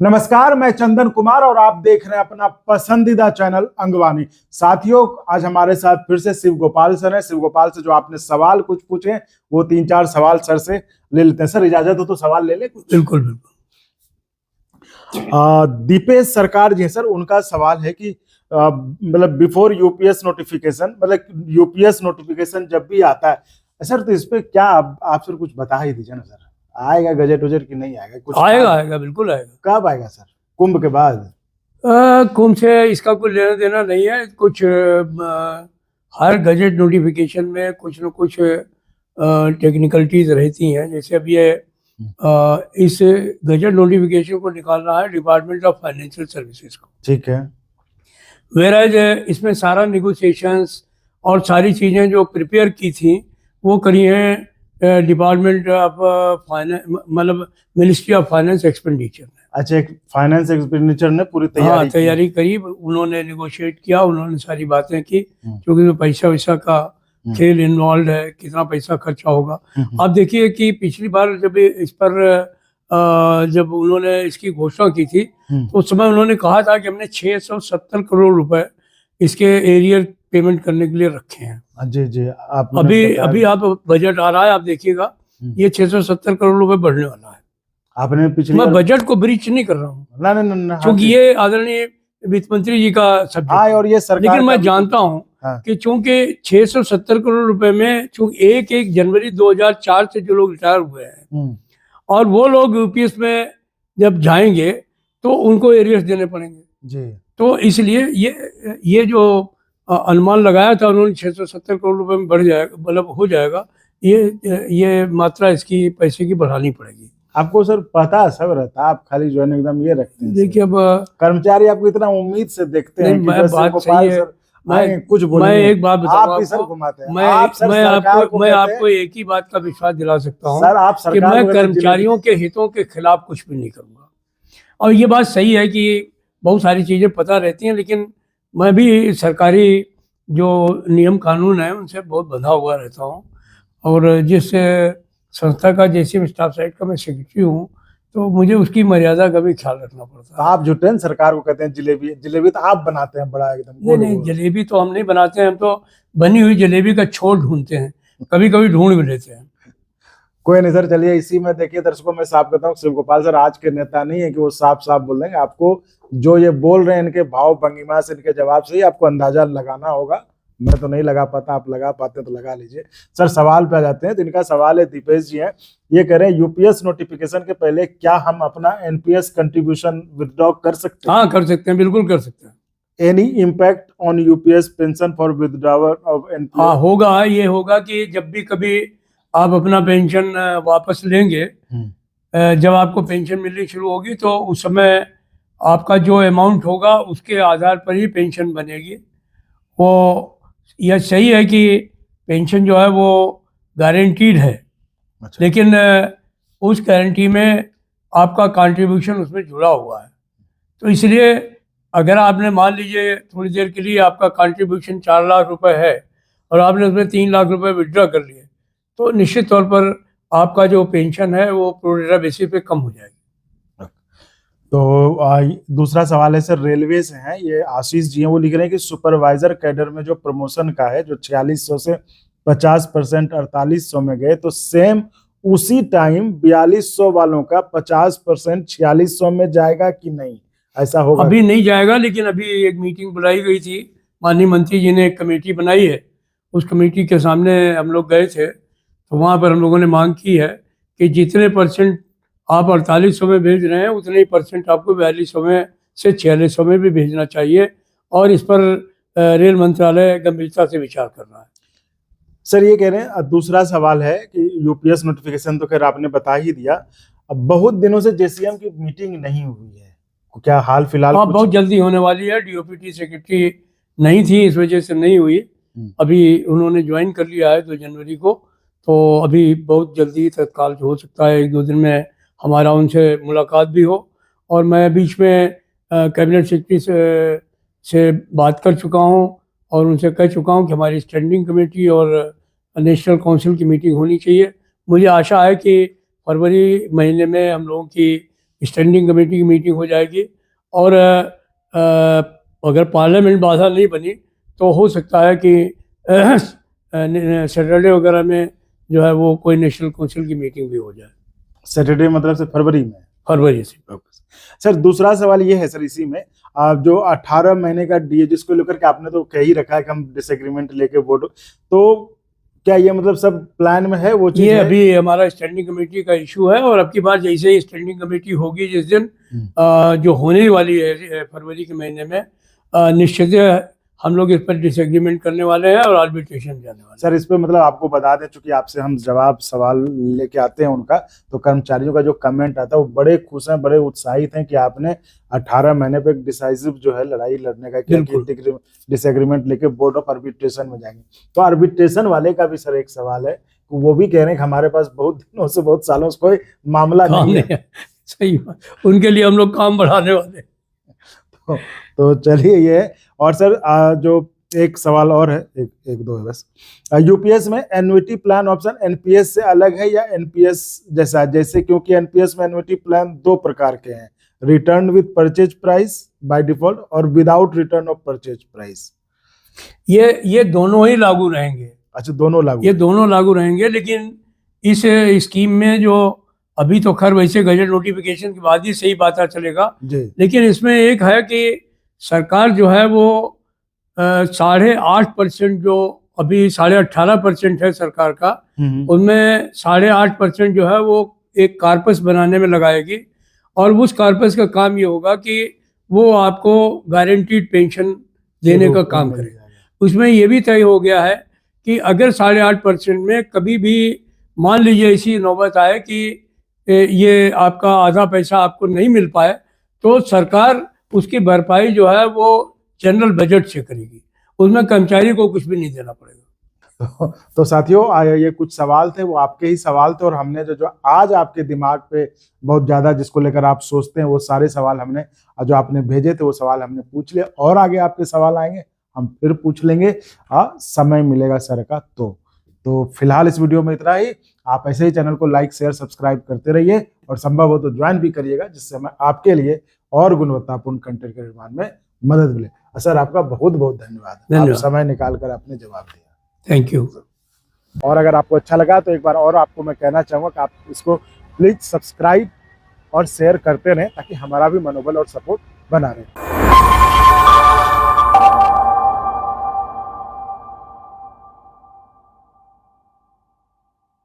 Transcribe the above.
नमस्कार, मैं चंदन कुमार और आप देख रहे हैं अपना पसंदीदा चैनल अंगवानी। साथियों, आज हमारे साथ फिर से शिव गोपाल सर हैं। शिव गोपाल से जो आपने सवाल कुछ पूछे वो 3-4 सवाल सर से ले लेते हैं। सर इजाजत हो तो सवाल ले ले कुछ? बिल्कुल बिल्कुल। दीपेश सरकार जी सर, उनका सवाल है कि मतलब बिफोर यूपीएस नोटिफिकेशन, मतलब यूपीएस नोटिफिकेशन जब भी आता है सर, तो इस पे क्या आप सर कुछ बता ही दीजिए ना सर। आएगा गजट वजट कि नहीं आएगा? कुछ आएगा बिल्कुल आएगा। कब आएगा सर? कुंभ के बाद? कुंभ से इसका कोई लेना देना नहीं है। कुछ हर गजट नोटिफिकेशन में कुछ न कुछ टेक्निकलिटीज रहती हैं। जैसे अब ये इस गजट नोटिफिकेशन को निकाल रहा है डिपार्टमेंट ऑफ फाइनेंशियल सर्विसेज को, ठीक है। वेराज इसमें सारा निगोशिएशंस और सारी चीज़ें जो प्रिपेयर की थी वो करी हैं डिपार्टमेंट ऑफ फाइनेंस, मतलब मिनिस्ट्री ऑफ फाइनेंस एक्सपेंडिचर ने। अच्छा, एक फाइनेंस एक्सपेंडिचर ने पूरी तैयारी करी। उन्होंने निगोशिएट किया, उन्होंने सारी बातें की, क्योंकि पैसा वैसा का खेल इन्वॉल्व है, कितना पैसा खर्चा होगा। आप देखिए कि पिछली बार जब इस पर जब उन्होंने इसकी घोषणा की थी तो उस समय उन्होंने कहा था कि हमने 670 करोड़ रुपए इसके एरियर पेमेंट करने के लिए रखे हैं। जी जी, आप अभी आप बजट आ रहा है, आप देखिएगा ये 670 करोड़ रुपए बढ़ने वाला है। आपने पिछली मैं बजट को ब्रीच नहीं कर रहा हूँ ना, क्योंकि ये आदरणीय वित्त मंत्री जी का सब्जेक्ट है और ये सरकार, लेकिन मैं जानता हूँ कि चूंकि 670 करोड़ रुपए में चूंकि 1 जनवरी 2004 से जो लोग रिटायर हुए हैं और वो लोग यूपीएस में जब जाएंगे तो उनको एरियर्स देने पड़ेंगे जी। तो इसलिए ये जो अनुमान लगाया था उन्होंने 670 करोड़ रुपए में बढ़ जाएगा, मतलब हो जाएगा। ये मात्रा इसकी पैसे की बढ़ानी पड़ेगी। आपको सर पता सब रहता, आप खाली जो है एकदम ये रखते हैं। देखिए अब कर्मचारी आपको इतना उम्मीद से देखते हैं कि बात सही है। मैं एक बात बताऊंगा, मैं आपको एक ही बात का विश्वास दिला सकता हूँ सर, कि मैं कर्मचारियों के हितों के खिलाफ कुछ भी नहीं करूँगा। और ये बात सही है कि बहुत सारी चीज़ें पता रहती हैं, लेकिन मैं भी सरकारी जो नियम कानून है उनसे बहुत बंधा हुआ रहता हूँ। और जिस संस्था का जैसे स्टाफ साइड का मैं सेक्रेटरी हूँ तो मुझे उसकी मर्यादा का भी ख्याल रखना पड़ता है। आप जो ट्रेन सरकार को कहते हैं जलेबी तो आप बनाते हैं बड़ा एकदम। नहीं, जलेबी तो हम नहीं बनाते हैं, हम तो बनी हुई जलेबी का छोर ढूंढते हैं, कभी कभी ढूंढ भी लेते हैं। कोई नहीं सर, चलिए इसी में देखिए दर्शकों में साफ करता हूँ, शिव गोपाल सर आज के नेता नहीं है कि वो साफ साफ बोल देंगे। आपको जो ये बोल रहे हैं इनके भाव भंगिमा से, इनके जवाब से ही आपको अंदाजा लगाना होगा। मैं तो नहीं लगा पाता, आप लगा पाते तो लगा लीजिए। सर सवाल पे आ जाते हैं। तो इनका सवाल है, दीपेश जी हैं, ये कह रहे हैं यूपीएस नोटिफिकेशन के पहले क्या हम अपना एनपीएस कंट्रीब्यूशन विथड्रॉ कर सकते हैं? हाँ, कर सकते हैं, बिल्कुल कर सकते हैं। Any impact on UPS pension for withdrawal of NPS? हाँ होगा, ये होगा कि जब भी कभी आप अपना पेंशन वापस लेंगे, जब आपको पेंशन मिलनी शुरू होगी तो उस समय आपका जो अमाउंट होगा उसके आधार पर ही पेंशन बनेगी। वो यह सही है कि पेंशन जो है वो गारंटीड है। अच्छा। लेकिन उस गारंटी में आपका कंट्रीब्यूशन उसमें जुड़ा हुआ है। तो इसलिए अगर आपने मान लीजिए थोड़ी देर के लिए आपका कंट्रीब्यूशन 4 लाख रुपए है और आपने उसमें 3 लाख रुपए विड्रॉ कर लिए तो निश्चित तौर पर आपका जो पेंशन है वो प्रोरेटा बेसिस पे कम हो जाएगी। तो दूसरा सवाल है सर, रेलवे से है, ये आशीष जी हैं, वो लिख रहे हैं कि सुपरवाइजर कैडर में जो प्रमोशन का है, जो 4600 से 50% 4800 में गए, तो सेम उसी टाइम 4200 वालों का 50% 4600 में जाएगा कि नहीं? ऐसा होगा? अभी नहीं जाएगा, लेकिन अभी एक मीटिंग बुलाई गई थी, माननीय मंत्री जी ने एक कमेटी बनाई है, उस कमेटी के सामने हम लोग गए थे तो वहाँ पर हम लोगों ने मांग की है कि जितने % आप 4800 में भेज रहे हैं उतने ही % आपको 4200 में से 4600 में भी भेजना चाहिए। और इस पर रेल मंत्रालय गंभीरता से विचार कर रहा है। सर ये कह रहे हैं, दूसरा सवाल है कि यूपीएस नोटिफिकेशन तो खैर आपने बता ही दिया, अब बहुत दिनों से जेसीएम की मीटिंग नहीं हुई है, क्या हाल फिलहाल? हाँ, बहुत जल्दी होने वाली है। डीओपीटी सेक्रेटरी नहीं थी, इस वजह से नहीं हुई। अभी उन्होंने ज्वाइन कर लिया है 2 जनवरी को, तो अभी बहुत जल्दी तत्काल हो सकता है 1-2 दिन में हमारा उनसे मुलाकात भी हो। और मैं बीच में कैबिनेट सेक्रेटरी से बात कर चुका हूं और उनसे कह चुका हूं कि हमारी स्टैंडिंग कमेटी और नेशनल काउंसिल की मीटिंग होनी चाहिए। मुझे आशा है कि फरवरी महीने में हम लोगों की स्टैंडिंग कमेटी की मीटिंग हो जाएगी, और अगर पार्लियामेंट बाधा नहीं बनी तो हो सकता है कि सैटरडे वगैरह में जो है वो कोई नेशनल काउंसिल की मीटिंग भी हो जाए। सैटरडे मतलब से फरवरी में? फरवरी से। सर दूसरा सवाल ये है सर, इसी में आप जो 18 महीने का डीए जिसको लेकर के आपने तो कह ही रखा है कि हम डिसएग्रीमेंट लेके वोट, तो क्या ये मतलब सब प्लान में है वो चीज? ये अभी हमारा स्टैंडिंग कमेटी का इशू है, और अब की बार जैसे ही स्टैंडिंग कमेटी होगी जिस दिन जो होने वाली है फरवरी के महीने में, निश्चित हम लोग इस पर डिसएग्रीमेंट करने वाले हैं और आर्बिट्रेशन जाने वाले हैं। सर इस पे मतलब आपको बता दें, चूंकि आपसे हम जवाब सवाल लेके आते हैं उनका, तो कर्मचारियों का जो कमेंट आता है वो बड़े खुश हैं, बड़े उत्साहित हैं कि आपने 18 महीने पे एक डिसाइसिव जो है लड़ाई लड़ने का किया, डिसएग्रीमेंट लेके बोर्ड ऑफ आर्बिट्रेशन में जाएंगे। तो आर्बिट्रेशन वाले का भी सर एक सवाल है, वो भी कह रहे हैं कि हमारे पास बहुत दिनों से, बहुत सालों से कोई मामला नहीं है। सही बात, उनके लिए हम लोग काम बढ़ाने वाले। तो चलिए ये, और सर जो एक सवाल और है, एक दो है बस, यूपीएस में एन्युटी प्लान ऑप्शन एनपीएस से अलग है या एनपीएस जैसा? जैसे क्योंकि एनपीएस में एन्युटी प्लान दो प्रकार के हैं, return with purchase price by default और without return of purchase price. ये दोनों ही लागू रहेंगे। अच्छा, दोनों लागू? ये दोनों लागू रहेंगे, लेकिन इस स्कीम में जो अभी तो खैर वैसे गजट नोटिफिकेशन के बाद ही सही पता चलेगा जी, लेकिन इसमें एक है कि सरकार जो है वो 8.5% जो अभी 18.5% है सरकार का, उनमें 8.5% जो है वो एक कार्पस बनाने में लगाएगी, और उस कार्पस का काम ये होगा कि वो आपको गारंटीड पेंशन देने का काम करेगा। उसमें ये भी तय हो गया है कि अगर 8.5% में कभी भी मान लीजिए ऐसी नौबत आए कि ये आपका आधा पैसा आपको नहीं मिल पाए, तो सरकार उसकी भरपाई जो है वो जनरल बजट से करेगी, उसमें कर्मचारी को कुछ भी नहीं देना पड़ेगा। तो साथियों, ये कुछ सवाल थे, वो आपके ही सवाल थे, और हमने जो आज आपके दिमाग पे बहुत ज्यादा जिसको लेकर आप सोचते हैं, वो सारे सवाल हमने जो आपने भेजे थे वो सवाल हमने पूछ लिए, और आगे आपके सवाल आएंगे हम फिर पूछ लेंगे, समय मिलेगा सर का। तो फिलहाल इस वीडियो में इतना ही। आप ऐसे ही चैनल को लाइक शेयर सब्सक्राइब करते रहिए, और संभव हो तो ज्वाइन भी करिएगा, जिससे हमें आपके लिए और गुणवत्तापूर्ण कंटेंट के निर्माण में मदद मिले। सर आपका बहुत बहुत धन्यवाद, आप समय निकाल कर आपने जवाब दिया। Thank you. और अगर आपको अच्छा लगा तो एक बार और आपको मैं कहना चाहूँगा कि आप इसको प्लीज सब्सक्राइब और शेयर करते रहें, ताकि हमारा भी मनोबल और सपोर्ट बना रहे।